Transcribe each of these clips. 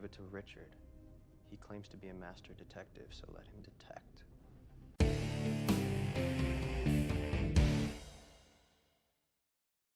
it to Richard. He claims to be a master detective, so let him detect.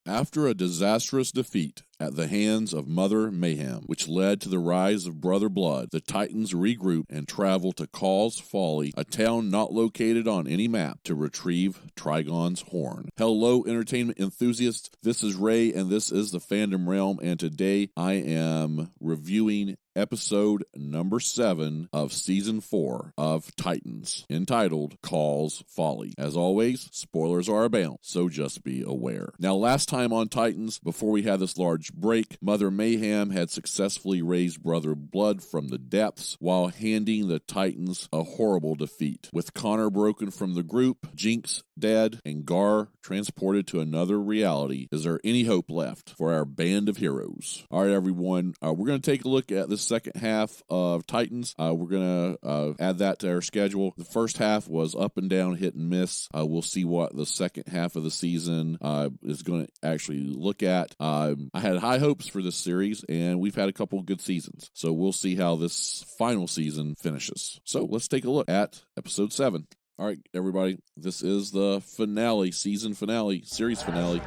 After a disastrous defeat at the hands of Mother Mayhem, which led to the rise of Brother Blood, the Titans regroup and travel to Cauls Folly, a town not located on any map, to retrieve Trigon's horn. Hello, entertainment enthusiasts. This is Ray, and this is the Fandom Realm, and today I am reviewing episode number 7 of season 4 of Titans, entitled Cauls Folly. As always, spoilers are abound, so just be aware. Now, last time on Titans, before we had this large break, Mother Mayhem had successfully raised Brother Blood from the depths while handing the Titans a horrible defeat. With Connor broken from the group, Jinx dead, and Gar transported to another reality, is there any hope left for our band of heroes? All right, everyone, we're going to take a look at the second half of Titans. We're going to add that to our schedule. The first half was up and down, hit and miss. We'll see what the second half of the season is going to actually look at. I had high hopes for this series, and we've had a couple good seasons. So we'll see how this final season finishes. So let's take a look at episode 7. All right, everybody, this is the finale, season finale, series finale.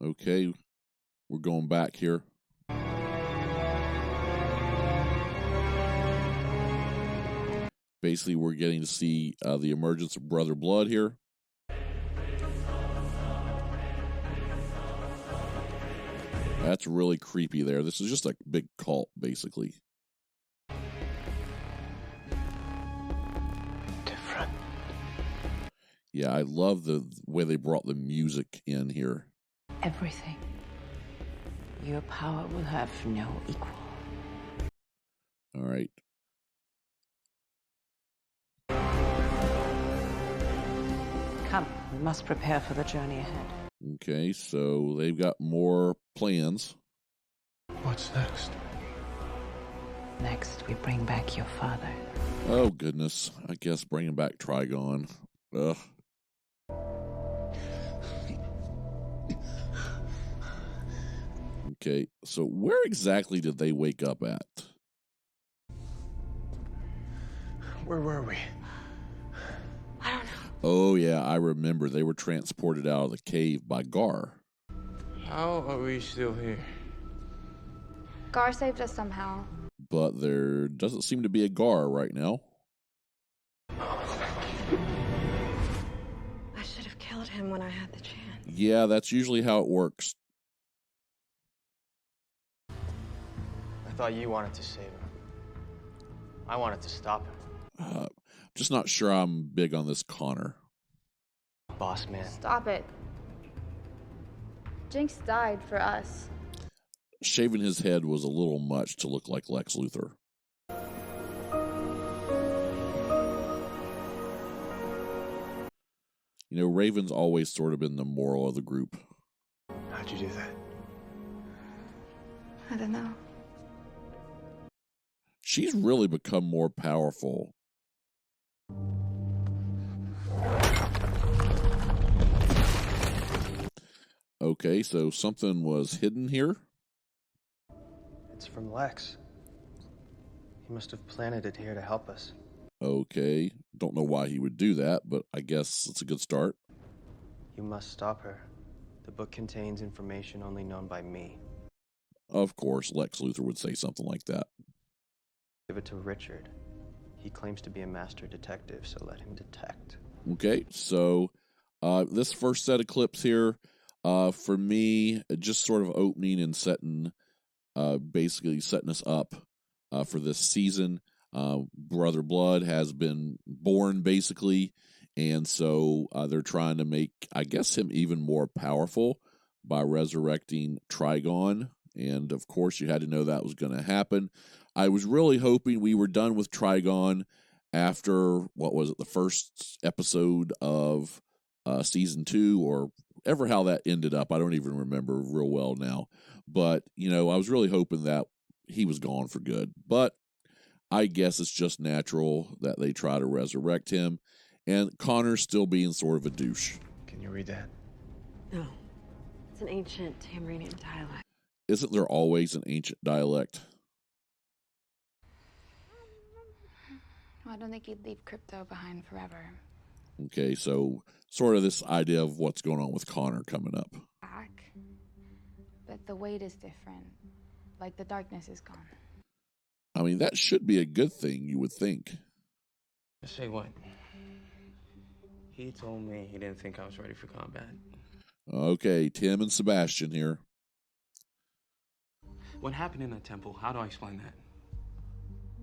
Okay, we're going back here. Basically, we're getting to see the emergence of Brother Blood here. That's really creepy there. This is just a big cult, basically. Different. Yeah, I love the way they brought the music in here. Everything. Your power will have no equal. All right. Come, we must prepare for the journey ahead. Okay, so they've got more plans. What's next? Next, we bring back your father. Oh, goodness. I guess bringing back Trigon. Ugh. Okay, so where exactly did they wake up at? Where were we? I don't know. Oh, yeah, I remember. They were transported out of the cave by Gar. How are we still here? Gar saved us somehow. But there doesn't seem to be a Gar right now. I should have killed him when I had the chance. Yeah, that's usually how it works. I thought you wanted to save him. I wanted to stop him. Just not sure I'm big on this Connor. Boss man. Stop it. Jinx died for us. Shaving his head was a little much to look like Lex Luthor. You know, Raven's always sort of been the moral of the group. How'd you do that? I don't know. She's really become more powerful. Okay, so something was hidden here. It's from Lex. He must have planted it here to help us. Okay, don't know why he would do that, but I guess it's a good start. You must stop her. The book contains information only known by me. Of course, Lex Luthor would say something like that. Give it to Richard. He claims to be a master detective, so let him detect. Okay, so this first set of clips here, for me, just sort of opening and setting, basically setting us up for this season. Brother Blood has been born, basically, and so they're trying to make, I guess, him even more powerful by resurrecting Trigon, and of course you had to know that was going to happen. I was really hoping we were done with Trigon after, what was it, the first episode of season 2, or ever how that ended up. I don't even remember real well now. But, you know, I was really hoping that he was gone for good. But I guess it's just natural that they try to resurrect him. And Connor's still being sort of a douche. Can you read that? No. It's It's an ancient Tamarian dialect. Isn't there always an ancient dialect? Well, I don't think you'd leave crypto behind forever. Okay, so sort of this idea of what's going on with Connor coming up. Back. But the weight is different. Like the darkness is gone. I mean, that should be a good thing, you would think. Say what? He told me he didn't think I was ready for combat. Okay, Tim and Sebastian here. What happened in that temple? How do I explain that?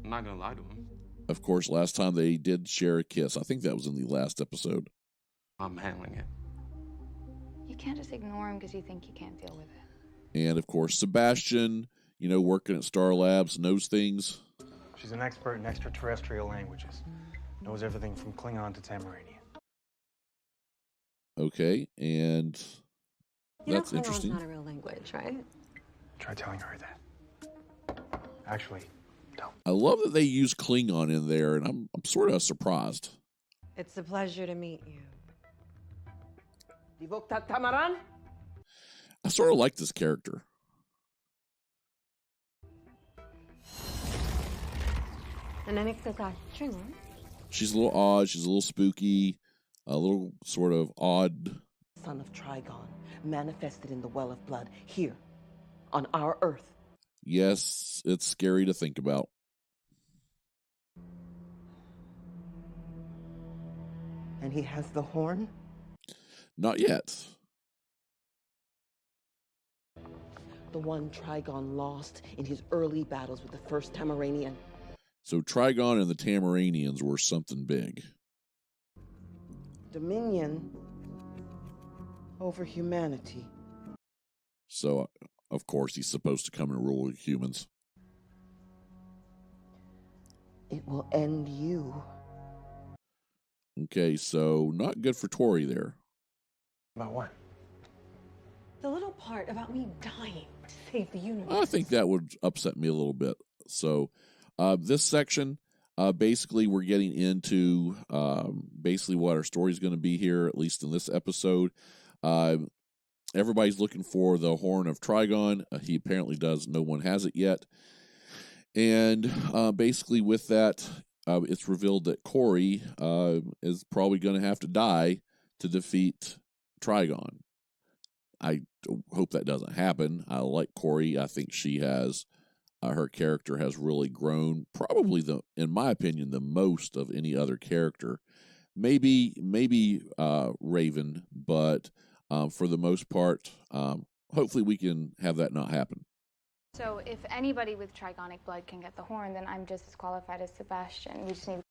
I'm not gonna lie to him. Of course, last time they did share a kiss. I think that was in the last episode. I'm handling it. You can't just ignore him because you think you can't deal with it. And of course, Sebastian, you know, working at Star Labs, knows things. She's an expert in extraterrestrial languages. Knows everything from Klingon to Tamaranian. Okay, and that's interesting. Klingon's not a real language, right? Try telling her that. Actually, don't. I love that they use Klingon in there, and I'm sort of surprised. It's a pleasure to meet you. I sort of like this character. Trigon. She's a little odd. She's a little spooky. A little sort of odd. Son of Trigon, manifested in the well of blood here on our earth. Yes, it's scary to think about. And he has the horn? Not yet. The one Trigon lost in his early battles with the first Tamaranian. So Trigon and the Tamaranians were something big. Dominion over humanity. So, of course, he's supposed to come and rule humans. It will end you. Okay, so not good for Tori there. About what? The little part about me dying to save the universe. I think that would upset me a little bit. So, this section, basically, we're getting into basically what our story is going to be here, at least in this episode. Everybody's looking for the Horn of Trigon. He apparently does. No one has it yet. And basically, with that, it's revealed that Corey is probably going to have to die to defeat Trigon. I hope that doesn't happen. I like Corey. I think she has, her character has really grown. Probably, in my opinion, the most of any other character. Maybe Raven, but for the most part, hopefully we can have that not happen. So if anybody with Trigonic blood can get the horn, then I'm just as qualified as Sebastian. We just need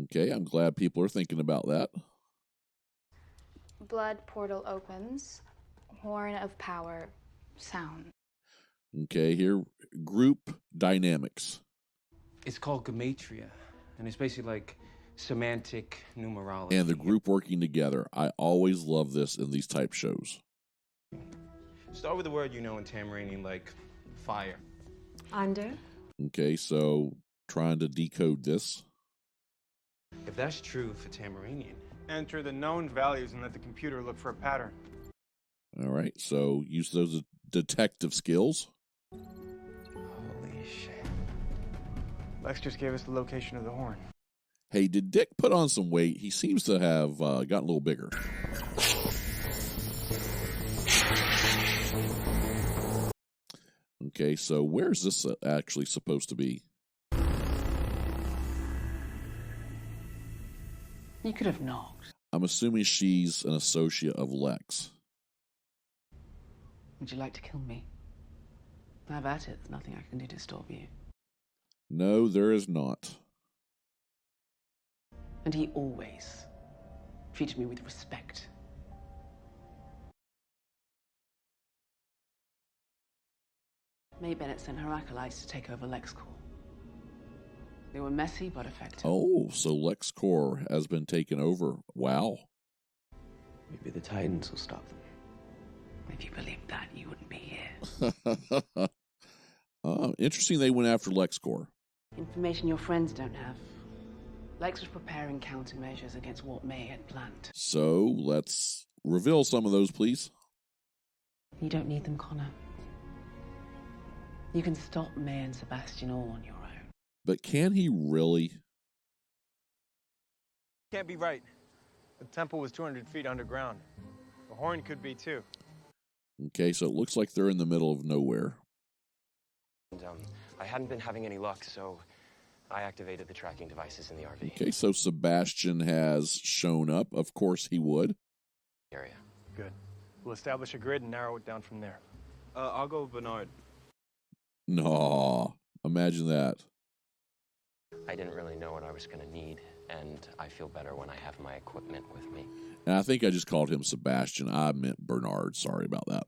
Okay, I'm glad people are thinking about that. blood portal opens, horn of power, sound. Okay, here, group dynamics. It's called gematria, and it's basically like semantic numerology. And the group working together. I always love this in these type shows. Start with the word you know in Tamaranian, like fire. Under. Okay, so trying to decode this. If that's true for Tamaranian, Enter the known values and let the computer look for a pattern. All right, so use those detective skills. holy shit. Lex just gave us the location of the horn. Hey, did Dick put on some weight? He seems to have gotten a little bigger. Okay, so where's this actually supposed to be? You could have knocked. I'm assuming she's an associate of Lex. Would you like to kill me? Have at it. There's nothing I can do to stop you. No, there is not. And he always treated me with respect. May Bennett sent her acolytes to take over LexCorp. They were messy but effective. Oh, so LexCorp has been taken over. Wow. Maybe the Titans will stop them. If you believed that, you wouldn't be here. Interesting they went after LexCorp. Information your friends don't have. Lex was preparing countermeasures against what May had planned. So let's reveal some of those, please. You don't need them, Connor. You can stop May and Sebastian all on your own. But can he really? Can't be right. The temple was 200 feet underground. The horn could be too. Okay, so it looks like they're in the middle of nowhere. And, I hadn't been having any luck, so I activated the tracking devices in the RV. Okay, so Sebastian has shown up. Of course he would. Area. Good. We'll establish a grid and narrow it down from there. I'll go with Bernard. No, imagine that. I didn't really know what I was going to need, and I feel better when I have my equipment with me. And I think I just called him Sebastian. I meant Bernard. Sorry about that.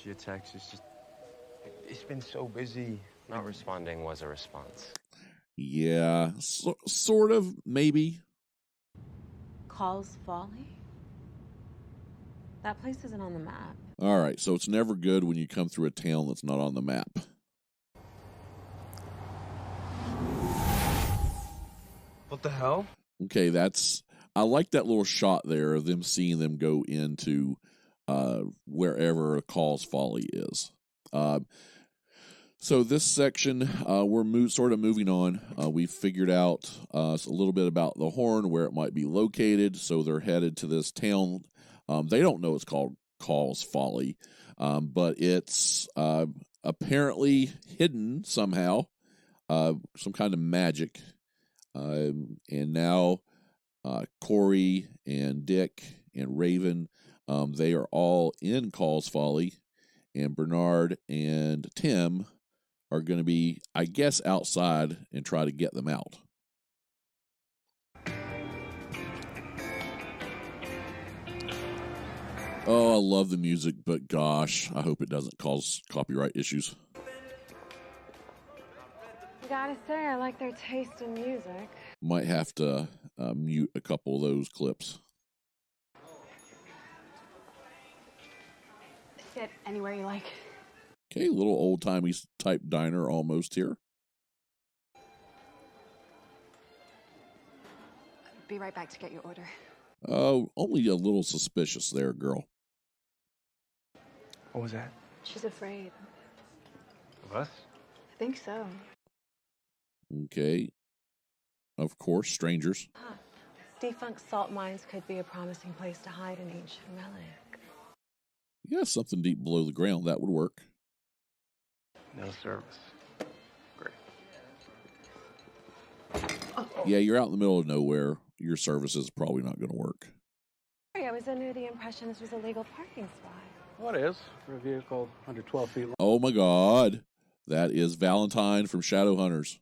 Your text is just... It's been so busy. Not responding was a response. Yeah, sort of, maybe. Cauls Folly? That place isn't on the map. All right, so it's never good when you come through a town that's not on the map. What the hell? Okay, I like that little shot there of them seeing them go into wherever Cauls Folly is. So this section, we're sort of moving on. We figured out a little bit about the horn, where it might be located. So they're headed to this town. They don't know it's called Cauls Folly, but it's apparently hidden somehow, some kind of magic. And now Corey and Dick and Raven, they are all in Cauls Folly, and Bernard and Tim are going to be, I guess, outside and try to get them out. Oh, I love the music, but gosh, I hope it doesn't cause copyright issues. Gotta say, I like their taste in music. Might have to mute a couple of those clips. Sit anywhere you like. Okay, little old-timey type diner almost here. Be right back to get your order. Oh, only a little suspicious there, girl. What was that? She's afraid. Of us? I think so. Okay. Of course, strangers. Defunct salt mines could be a promising place to hide an ancient relic. Yeah, something deep below the ground, that would work. No service. Great. Yeah, you're out in the middle of nowhere. Your service is probably not going to work. I was under the impression this was a legal parking spot. What is? For a vehicle under 12 feet long. Oh my God. That is Valentine from Shadowhunters.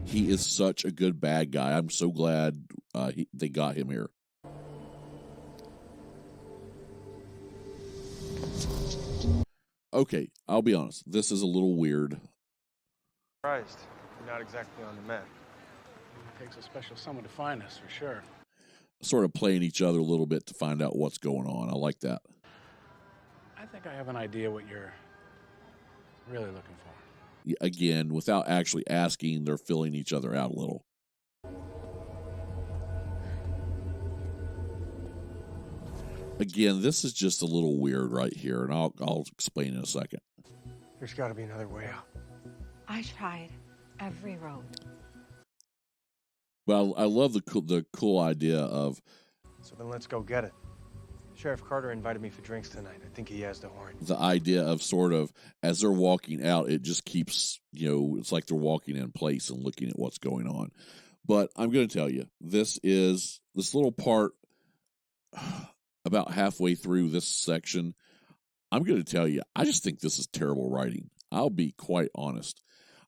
He is such a good bad guy. I'm so glad they got him here. Okay, I'll be honest. This is a little weird. Surprised. You're not exactly on the map. It takes a special someone to find us, for sure. Sort of playing each other a little bit to find out what's going on. I like that. I think I have an idea what you're really looking for. Again, without actually asking, they're filling each other out a little. Again, this is just a little weird right here, and I'll explain in a second. There's got to be another way out. I tried every road. Well, I love the cool idea of... So then let's go get it. Sheriff Carter invited me for drinks tonight. I think he has the horn. The idea of sort of, as they're walking out, it just keeps, it's like they're walking in place and looking at what's going on. But I'm going to tell you, this little part, about halfway through this section, I'm going to tell you, I just think this is terrible writing. I'll be quite honest.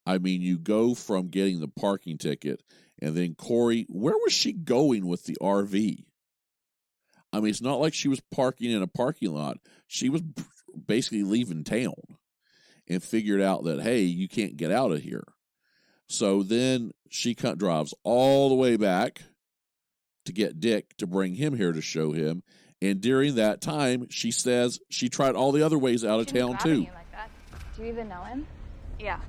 I mean, you go from getting the parking ticket, and then Corey, where was she going with the RV? I mean, it's not like she was parking in a parking lot. She was basically leaving town and figured out that, hey, you can't get out of here. So then she drives all the way back to get Dick to bring him here to show him. And during that time, she says she tried all the other ways out of town, too. Like that. Do you even know him? Yeah,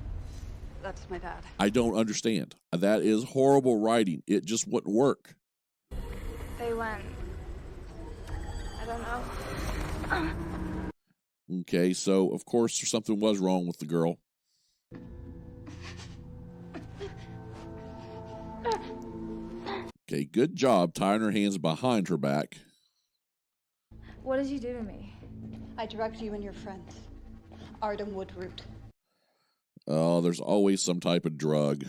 that's my dad. I don't understand. That is horrible writing. It just wouldn't work. They went Okay, so of course something was wrong with the girl. Okay, good job tying her hands behind her back. What did you do to me? I drugged you and your friends. Artem Woodroot. Oh, there's always some type of drug.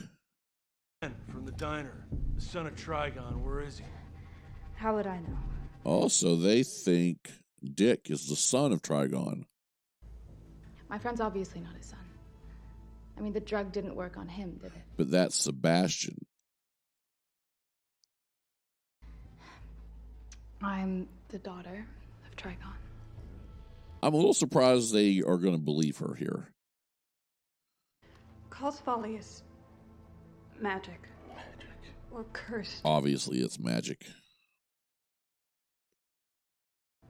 From the diner, the son of Trigon, where is he? How would I know? Also, they think Dick is the son of Trigon. My friend's obviously not his son. I mean, the drug didn't work on him, did it? But that's Sebastian. I'm the daughter of Trigon. I'm a little surprised they are going to believe her here. Cauls Folly is magic. Or cursed. Obviously, it's magic.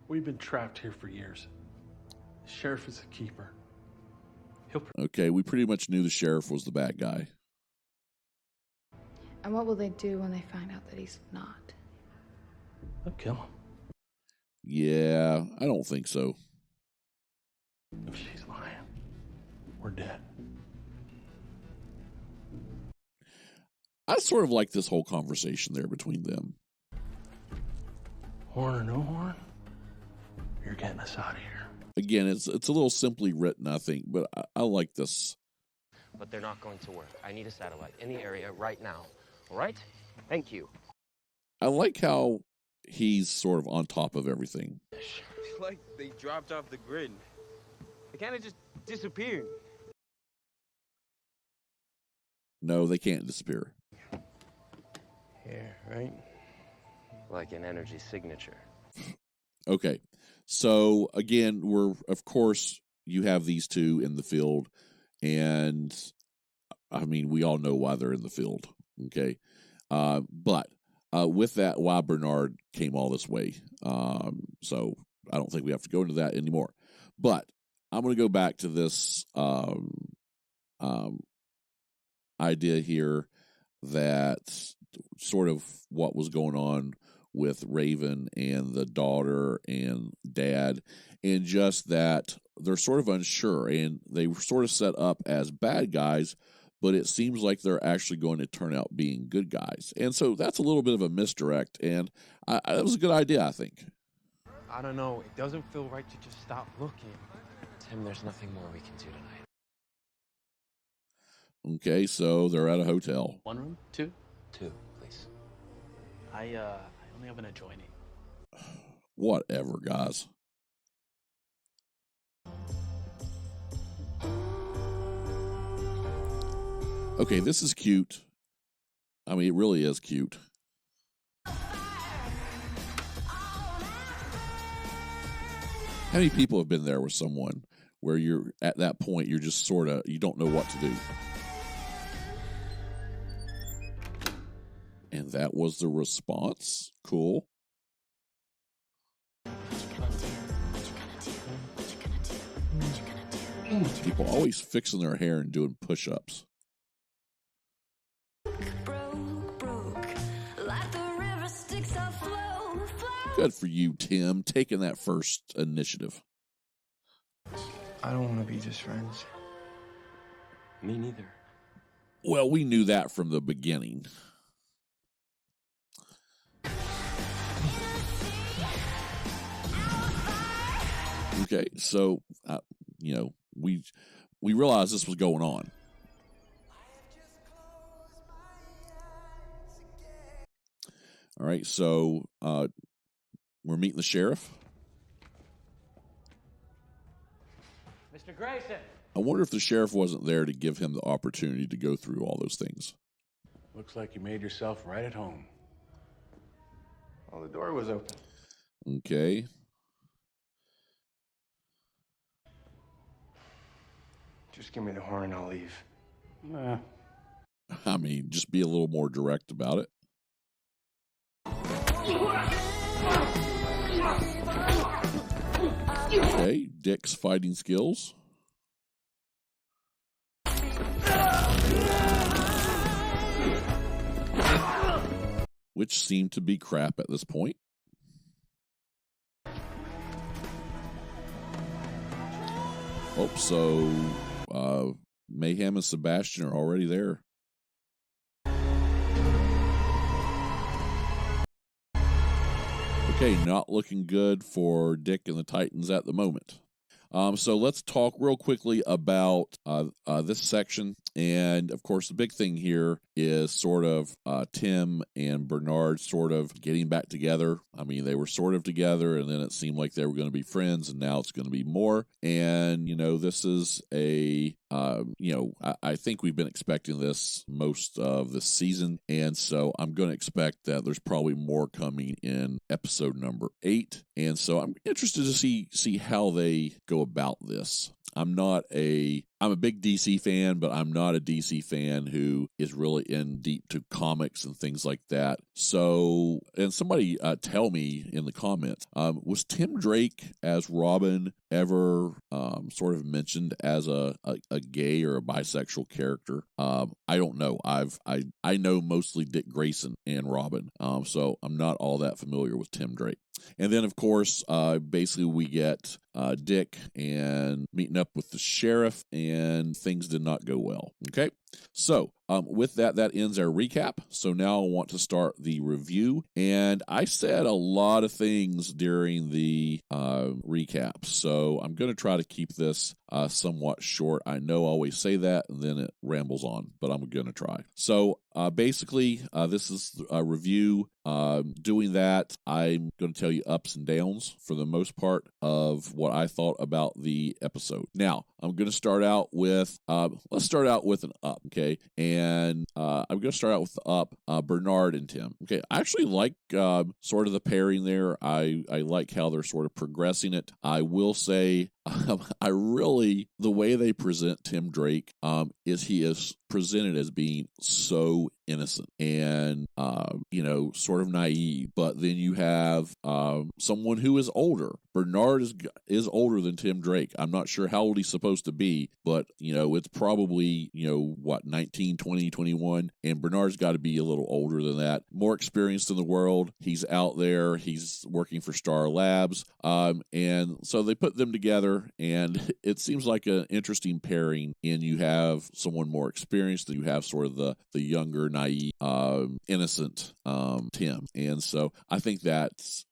We've been trapped here for years. The sheriff is a keeper. Okay, we pretty much knew the sheriff was the bad guy. And what will they do when they find out that he's not? They'll kill him. Yeah, I don't think so. If she's lying, we're dead. I sort of like this whole conversation there between them. Horn or no horn, you're getting us out of here. Again, it's a little simply written, I think, but I like this. But they're not going to work. I need a satellite in the area right now. All right? Thank you. I like how he's sort of on top of everything. It's like they dropped off the grid. They kind of just disappeared. No, they can't disappear. Here, right? Like an energy signature. Okay. So, again, of course, you have these two in the field, and, I mean, we all know why they're in the field, okay? But with that, why Bernard came all this way. So, I don't think we have to go into that anymore. But I'm going to go back to this idea here that sort of what was going on with Raven and the daughter and dad, and just that they're sort of unsure, and they were sort of set up as bad guys, but it seems like they're actually going to turn out being good guys. And so that's a little bit of a misdirect, and that was a good idea, I think. I don't know. It doesn't feel right to just stop looking. Tim, there's nothing more we can do tonight. Okay, so they're at a hotel. One room? Two? Two, please. I only have an adjoining. Whatever, guys. Okay, this is cute. I mean, it really is cute. How many people have been there with someone where you're at that point, you're just sort of, you don't know what to do? And that was the response. Cool. People always fixing their hair and doing push-ups. Good for you, Tim, taking that first initiative. I don't want to be just friends. Me neither. Well, we knew that from the beginning. Okay, so, we realized this was going on. All right, so we're meeting the sheriff. Mr. Grayson! I wonder if the sheriff wasn't there to give him the opportunity to go through all those things. Looks like you made yourself right at home. Well, the door was open. Okay. Just give me the horn and I'll leave. I mean, just be a little more direct about it. Okay, Dick's fighting skills. Which seemed to be crap at this point. Oh, so Mayhem and Sebastian are already there. Okay, not looking good for Dick and the Titans at the moment. So let's talk real quickly about this section. And of course, the big thing here is sort of Tim and Bernard sort of getting back together. I mean, they were sort of together, and then it seemed like they were going to be friends, and now it's going to be more. And, this is a, I think we've been expecting this most of this season. And so I'm going to expect that there's probably more coming in episode number 8. And so I'm interested to see how they go about this. I'm a big DC fan, but I'm not a DC fan who is really in deep to comics and things like that. So, and somebody tell me in the comments, was Tim Drake as Robin ever sort of mentioned as a gay or a bisexual character? I don't know. I know mostly Dick Grayson and Robin, so I'm not all that familiar with Tim Drake. And then, of course, basically we get Dick and meeting up with the sheriff, and things did not go well. Okay, so with that ends our recap. So now I want to start the review, and I said a lot of things during the recap, so I'm going to try to keep this somewhat short. I know I always say that, and then it rambles on, but I'm going to try. So basically, this is a review. Doing that, I'm going to tell you ups and downs for the most part of what I thought about the episode. Now, I'm going to start out with, let's start out with an up, okay? And I'm going to start out with the up, Bernard and Tim. Okay, I actually like sort of the pairing there. I like how they're sort of progressing it. I will say, the way they present Tim Drake is he is presented as being so innocent and, sort of naive. But then you have someone who is older. Bernard is older than Tim Drake. I'm not sure how old he's supposed to be, but, it's probably, 19, 20, 21. And Bernard's got to be a little older than that. More experienced in the world. He's out there. He's working for Star Labs. And so they put them together, and it seems like an interesting pairing. And you have someone more experienced, and you have sort of the younger, naive, innocent Tim. And so I think that's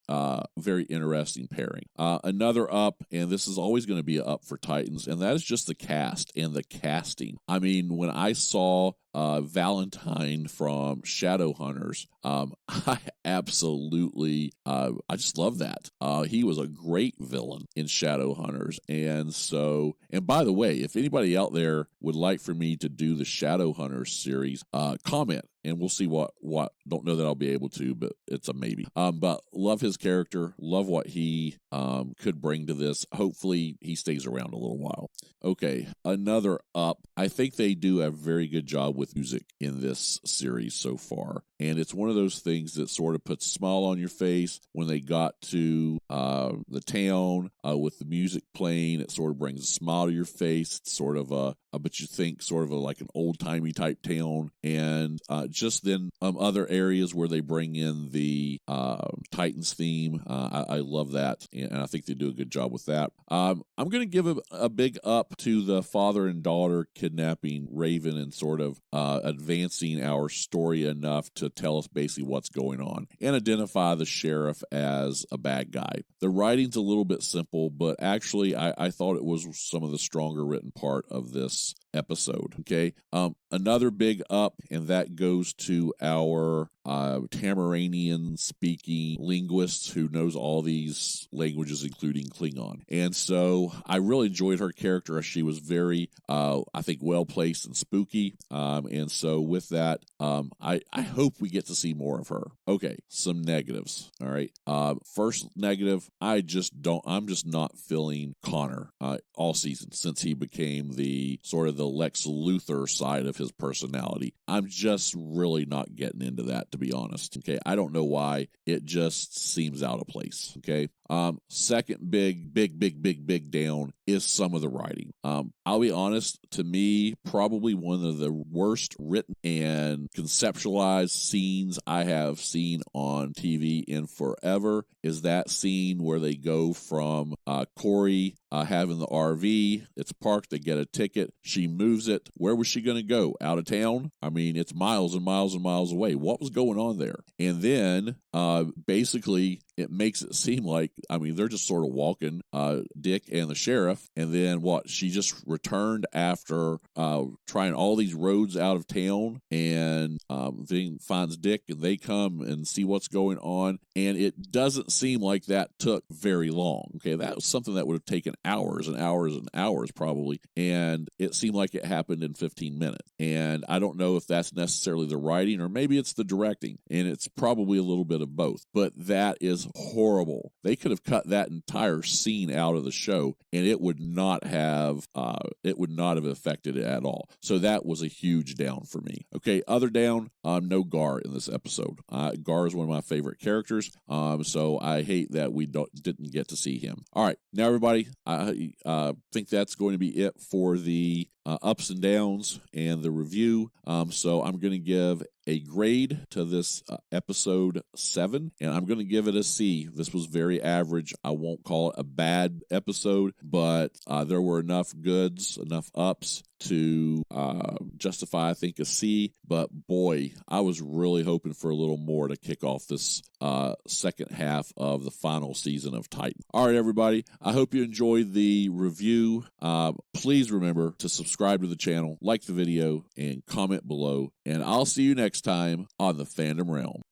very interesting pairing. Another up, and this is always going to be an up for Titans, and that is just the cast and the casting. I mean, when I saw Valentine from Shadowhunters, I absolutely, I just love that. He was a great villain in Shadowhunters. And by the way, if anybody out there would like for me to do the Shadowhunters series, comment. And we'll see what. Don't know that I'll be able to, but it's a maybe. But love his character. Love what he could bring to this. Hopefully he stays around a little while. Okay, another up. I think they do a very good job with music in this series so far. And it's one of those things that sort of puts a smile on your face when they got to the town with the music playing. It sort of brings a smile to your face. It's sort of but you think sort of like an old-timey type town. And just then other areas where they bring in the Titans theme. I love that, and I think they do a good job with that. I'm going to give a big up to the father and daughter kidnapping Raven and sort of advancing our story enough to tell us basically what's going on and identify the sheriff as a bad guy. The writing's a little bit simple, but actually I thought it was some of the stronger written part of this episode. Okay. Another big up, and that goes to our Tamaranian speaking linguist who knows all these languages, including Klingon. And so I really enjoyed her character. She was very, I think, well placed and spooky. And so with that, I hope we get to see more of her. Okay, some negatives. All right. First negative, I'm just not feeling Connor all season since he became the sort of the Lex Luthor side of his personality. I'm just really not getting into that, to be honest. Okay, I don't know why. It just seems out of place. Okay. Second big down is some of the writing. I'll be honest, to me, probably one of the worst written and conceptualized scenes I have seen on TV in forever is that scene where they go from Corey having the RV. It's parked. They get a ticket. She moves it. Where was she going to go? Out of town? I mean, it's miles and miles and miles away. What was going on there? And then basically it makes it seem like, I mean, they're just sort of walking, Dick and the sheriff. And then what? She just returned after trying all these roads out of town, and then finds Dick, and they come and see what's going on. And it doesn't seem like that took very long. Okay, that was something that would have taken hours and hours and hours probably, and it seemed like it happened in 15 minutes. And I don't know if that's necessarily the writing or maybe it's the directing, and it's probably a little bit of both, but that is horrible. They could have cut that entire scene out of the show and it would not have affected it at all. So that was a huge down for me. Okay, other down, no Gar in this episode. Gar is one of my favorite characters, so I hate that we didn't get to see him. All right, now everybody, I think that's going to be it for the ups and downs and the review. So I'm going to give a grade to this episode 7, and I'm going to give it a C. This was very average. I won't call it a bad episode, but there were enough goods, enough ups to justify, I think, a C. But boy, I was really hoping for a little more to kick off this second half of the final season of Titan. All right, everybody, I hope you enjoyed the review. Please remember to subscribe to the channel, like the video, and comment below. And I'll see you next time on the Fandom Realm.